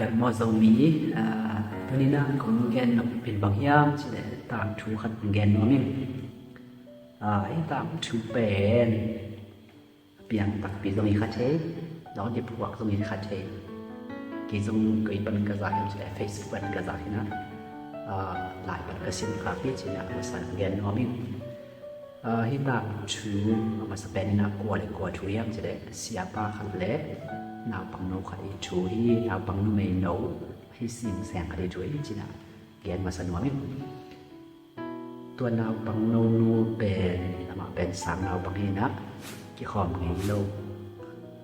ดับมอซมีตัวนี้นะของแกนเป็นบางอย่างที่ตามทูขัดแกนน้องนี่ตามทูเป็นเปลี่ยนตักปีตรงนี้ขัดเชน้องจะพวกตรงนี้ขัดเชกี่ตรงก็อีกเป็นกระจายใช่ไหมเฟซบุ๊กเป็นกระจายนะหลายเป็นกระสินคาเฟ่ใช่ไหมมาสั่งแกนน้องนี่ที่ตามทูมาสเปนนะกลัวเลยกลัวทูยังจะได้เสียป้าขัดเล็กนาปังโนขัดทูที่นาปังโนไม่โนให้สิ่งแสงขัดทูที่จีน่ะแกนมาสนวมิตัวนาปังโนนูเป็นมาเป็นสามนาปังนี่นะกี่ขอมไงโล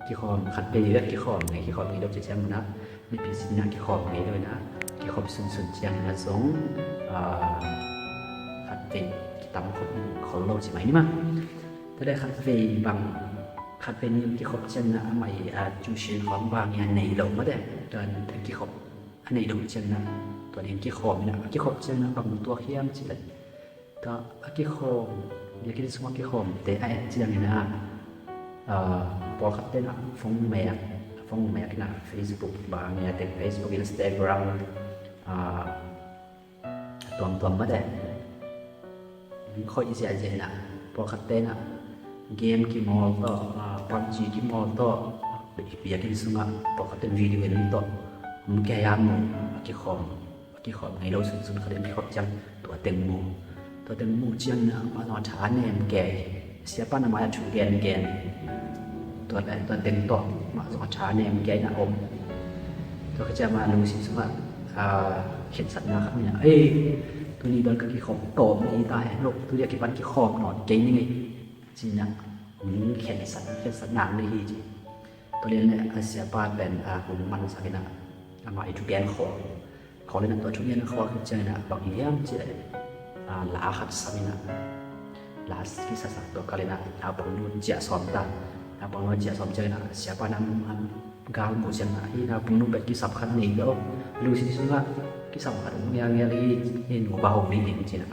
กี่ขอมขัดไปเยอะกี่ขอมไงกี่ขอมไงเราจะแจ้งนะนี่เป็นสิ่งนั้นกี่ขอมไงด้วยนะกี่ขอมส่วนเจียงนะสงขัดเป็นตามของโลกใช่ไหมนี่มั้งถ้าได้ขัดเป็นบางขัดเป็นกี่ขอบเช่นนะไม่จูเชนของบางอย่างในโลกมาได้ตอนกี่ขอบอันในโลกเช่นนะตัวนี้กี่ขอบนะกี่ขอบเช่นนะบางตัวเขี้ยมใช่ไหมก็กี่ขอบอยากกินสมองกี่ขอบแต่ไอ้เช่นนี้นะพอขัดเป็นฟงแมกนะ Facebook บางอย่างแต่ Facebook Instagram ตัวมาได้ค่อยเสียใจนะพอขัดเต้นเกมกี่โมงต่อพับจีกี่โมงต่อเบียร์กี่สุงพอขัดเต้นวิดีโอนี้ต่อมันแก่ยามโมกี่ขอมไงเราสุดๆเขาเรียกกี่ขอบจังตัวเต็งโมจังนะมานอนช้าเนี่ยมันแก่เสียป้านามาถูกแกนตัวเต็งต่อมานอนช้าเนี่ยมันแก่นะอมตัวเขาจะมาดูสิสุงเขียนสัตว์นะครับเนี่ยตัวนี้โดนกี่ขอบโตมีตายโลกตัวเรียกกี่วันกี่ขอบนอนเก่งยังไงจีนะเขียนสัตว์หนังเลยจีตัวนี้เนี่ยเสียป้าเป็นหุ่นมันสักนะมาอีทุกแกนขอเลยนะตัวทุกแกนขอคือเจอนะบางอย่างเจอลาขัดสักนะลาที่สักตัวกันเลยนะเอาบางนู่นเจ้าสอมตาเอาบางนู่นเจ้าสอมเจอนะเสียป้านำกาลหมู่เจนะที่เอาบางนู่นเป็นที่สำคัญนี่เด้อรู้สิสุดkisah orang yang ini ubah hobi ini cina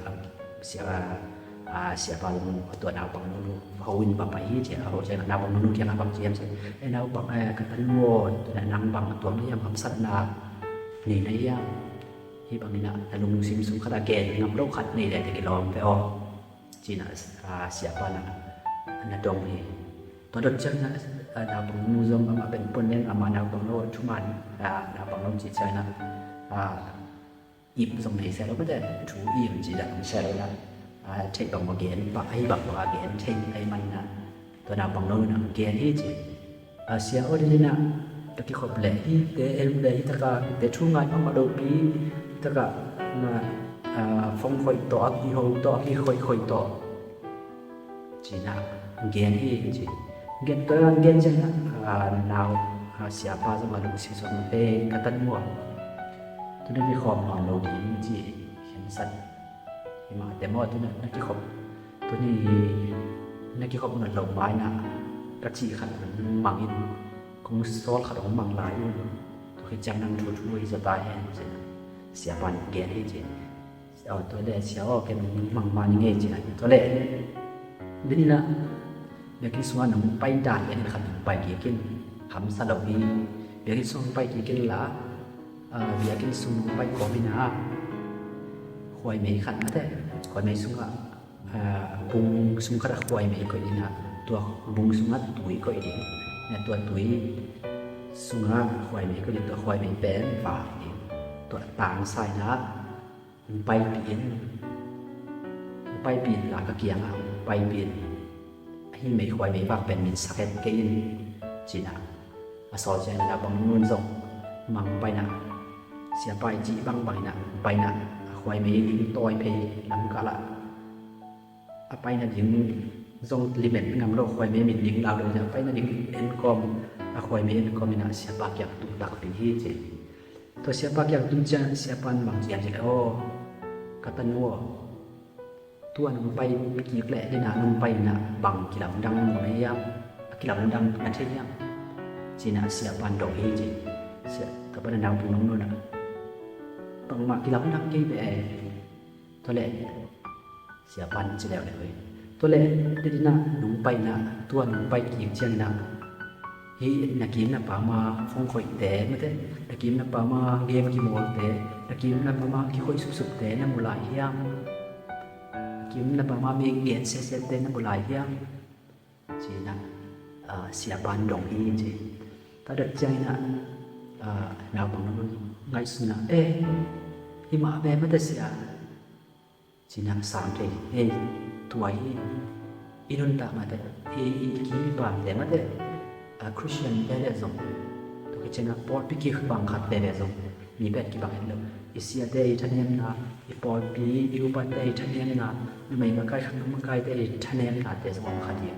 siapa tuan abang dulu bawin bapak ini cina kalau cina abang dulu kian abang ciam sih abang kata nuo dan nambang tuan dia mamsat na ni ya bang ni lalu musim kata gen ngam kat ni dari kilom peo cina siapa na dong ni tuan cina abang nuzong ama ben pun yang ama abang lo cuman abang lo cina im dòng này sẽ nó có thể chú im chỉ đặt sẽ là chạy bằng một kiện và ai bằng một kiện chạy ai mình là tôi nào bằng nồi nặng kiện hết chứ sẽ ở đây nè cái khẩu lệ cái em đấy tất cả cái chú ngài mà đầu bí tất cả mà phong khởi tỏ khi hậu tỏ khi khởi tỏ chỉ là kiện hết chứ kiện tôi ăn kiện chứ nào sẽ bao giờ mà đủ sử dụng về cái tân muaตัวนี้ที่ขอบนอนเราดีที่เห็นสัตว์ที่มาแต่เมื่อตัวนั้นนักที่ขอบตัวนี้นักที่ขอบนอนเราไม้นะกระชีขัดมังอินคงซอสขัดของมังลายอยู่ตัวที่จังนั่งช่วยจะตายแห้งเสียปันแกนให้เจเอาตัวเล็กเสียออกแกนมังมันยังไงเจตัวเล็กนี่นี่นะเดี๋ยวที่ส่วนน้ำไปด่านกันขัดไปเกี่ยกินทำสลับนี้เดี๋ยวที่ส่วนไปเกี่ยกินละbiar kita sungguh baik kau bina, kuai mei kan ada, kuai mei sungguh bung sungguh ada kuai mei kau ini, tua bung sungguh tui kau ini, tua tui sungguh kuai mei kau ini tua kuai mei pen bah ini, tua tang sai na, bai pin lah kekiang bai pin, ini mei kuai mei bah pen min sakit kain, cina, asal jangan ada bang nun zong, mang bai na. Siapa ji bang bai na khoi mei ding toi pe lam ka la apai na ding zong limit ngam lo khoi mei min ding lao lo ja pai na ding en kom khoi mei en kom na siapa kyak tu tak pi hi je to siapa kyak tu ja siapa mang jian je kata nuo tuan pai ki kle ni na num pai na bang kilam dang mo ne ya kilam dang na che ya china siapa do hi je sia ka pa na pung nong no na bằng mặt cái lắm đăng ký về tôi lệ xia ban chỉ lẹo này tôi lệ đi na nung bay na tuan nung bay kiềng chiang na hi nakim na pa ma phong khoi te mate nakim na pa ma game ki mol te nakim na pa ma ki khoi su su te na mulai hiam nakim na pa ma mi gen se se te na mulai hiam chi na sia ban dong hi chi ta được chơi na nào bằng nó ngay xưa na hi mà bé mất sia chỉ nằm sáng thì tuổi inon ta mà đấy ki bằng để mất đấy Christian bé đấy giống tôi cái chuyện là Paul bị kia bằng khát bé đấy giống mi bé kia bằng hết isia đây thanh em na Paul bị yêu bạn đây thanh em na mày mà cái không mà cái đây thanh em na để giống khát gì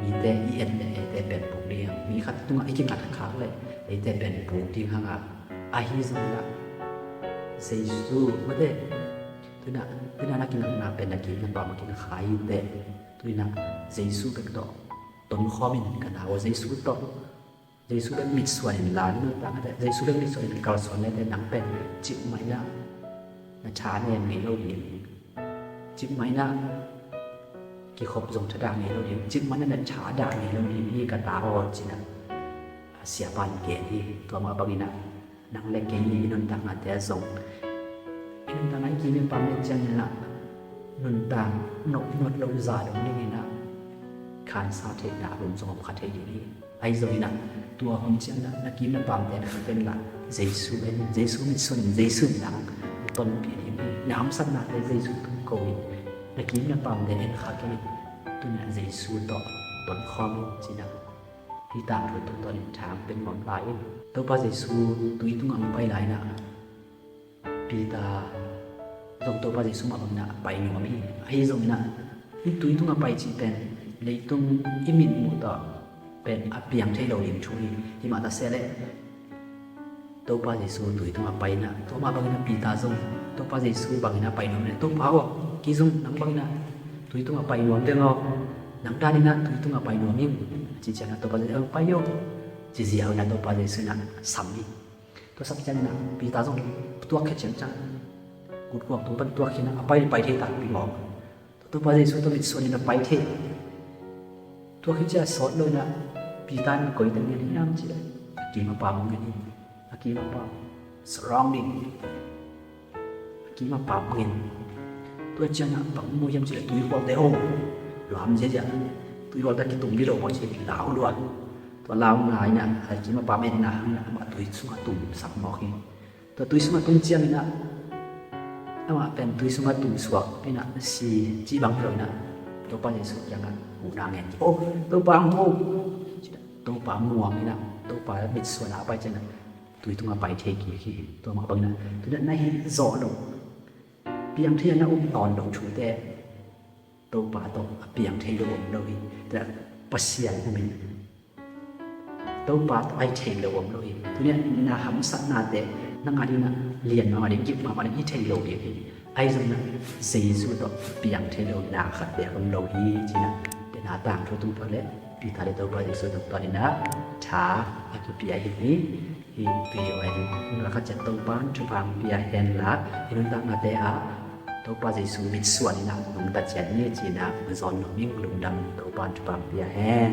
มีแต่เอ็นแต่เป็นปลูกเลี้ยงมีขัดตัวไอ้กินขัดขาเลยแต่เป็นปลูกที่ข้างอาฮิซุนะเซซูไม่ได้ตัวน่ะนักกินน่ะเป็นนักกินนั่นบอกมากินขายแต่ตัวน่ะเซซูเป็นต่อต้นข้อมินกันนะว่าเซซูต่อเซซูเป็นมิดส่วนล้านนู่นต่างแต่เซซูเป็นมิดส่วนเก่าส่วนแต่หนังเป็นจิบไหมนะชาเนี่ยมีเราเรียนจิบไหมนะกี่ขบส่งชะดาเนี่ยเราเดียวจึงมันนั่นชาดาเนี่ยเราเดียวนี่กระตาอ่อนจินะเสียบานเกที่ตัวมาบางนะนังเล็กเกนี่นนตังอาแต่ส่งนนตังไอ้กินเป็นปั๊มเป็นจังนะนนตังนกนวดเราจ่าตรงนี้นะขานซาเทนะลมส่งขัดเทดีนี่ไอ้ส่วนนะตัวของจังนะนักกินเป็นปั๊มแต่เป็นละเจสุมิส่วนเจสุนังต้นปีนี้น้ำสันนะเจสุตุ้งโกยนักกินเป็นปั๊มแต่เอ็นขาเกตัวนั้นเจสุต่อต้นคอมจีนะที่ตามตัวต้นถามเป็นหมอนปลายตัวพระเยซูตุยตุ้งอังไปหลายนะปีตาตรงตัวพระเยซูมาบังนะไปหนูมีให้ตรงนะที่ตุยตุ้งอังไปจีเป็นในตรงอิมินมุตตะเป็นอภิยังที่เราเรียนช่วยที่มาตัดเสร็จตัวพระเยซูตุยตุ้งอังไปนะตัวมาบังนะปีตาตรงตัวพระเยซูบังนะไปหนูเนี่ยตัวพระว่ากี่ตรงนังบังนะตุยตุ้งอังไปหนูเด้งเอานังด้านนี้นะตุยตุ้งอังไปหนูมีจีเจนะตัวพระเยซูไปโยจีเจียวนะตัวพระเยซูนะสามีตัวสักจันนะปีตาตรงตัวแค่เฉียงจังกุดกวางตัวเป็นตัวขี้นะไปเทตักปีหมอกตัวพระเยซูตัวมิตรส่วนนี้นะไปเทตัวขี้จะสอนเลยนะปีตานี่ก่อยตั้งเนี่ยน้ำจีกี่มาปามเงี้ยนี่กี่มาปาม surrounding กี่มาปามเงี้ยตัวจันนะปังมูยำจีตุยกวางเตโอหลามเจ๊ตุยกวางตะกี้ตุ่มที่เราบอกจีเหลาล้วนตัวลาวหลายเนี่ยกี่มาปามเอ็นนะมาตุยสุมาตุ่มสักหมอกนี่ตัวตุยสุมาตุ่มเจียงนี่นะเอามาเป็นตุยสุมาตุ่มสวกนี่นะสีจีบังเลยนะตัวปลาใหญ่สุดอย่างนั้นหูนางเงี้ยโอ้ตัวปลาหูตัวปลาหมวงนี่นะตัวปลาบิดส่วนหาไปจังนะตุยตัวมาไปเทกี่ขี้ตัวมาบังนะตัวนั้นในจ่อลงเปียงเทียนนะอุ้มตอนลงชูแต่ตัวปลาตัวเปียงเทียนลงเลยแต่ปัสเซียนกูมีตัวปลาไอเทนลงเลยตัวเนี้ยนาหำสักนาแต่นั่งอะไรนะเรียนมาเด็กยิบมาเด็กที่เทนลงเดียวไอ้ตรงนั้นเสียสุดตัวเปียงเทนลงนาขัดเดียวลงลงยี่จีนะเป็นหน้าต่างทั่วตัวเลยปีตาเด็กตัวปลาสุดตัวนี้นะช้าอากิปียหินี้ที่ปีไว้แล้วก็จะตัวบ้านชุบางปียเห็นละที่นั่งตั้งนาแต่ตัวปลาจะสูงมิดส่วนนะลุงตัดเจ็ดนี่จีนะมันสอนหนุ่มยิ่งลุงดำตัวบ้านชุบางปียแห้ง